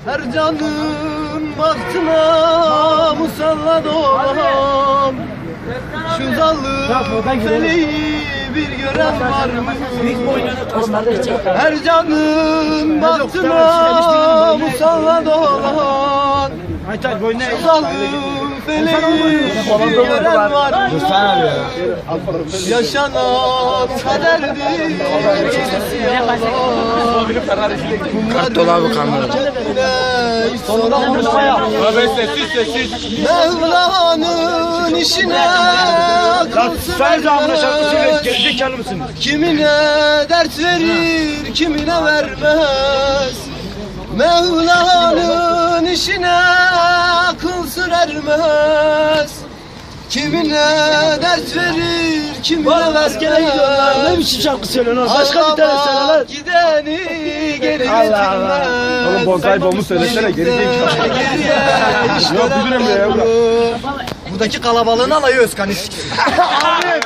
Her canın bahtına musallat olan şu zalim feleği bir gören var mı? Her canın bahtına musallat olan şu zalim feleği bir gören var mı? Yaşanan kaderdir Kart dolabı kamera. Mevla'nın işine akıl vermez. Kimine dert verir, kimine vermez. Mevla'nın işine akıl sır ermez. Kimine dert verir, kimine vermez. Ne biçim şarkı söylüyorsun? Başka bir tane söyle lan. Gideni geri getirmez. Oğlum bonsai bombu söylesene geri Yok bilirim ya. Buradaki kalabalığın alayı Özkan.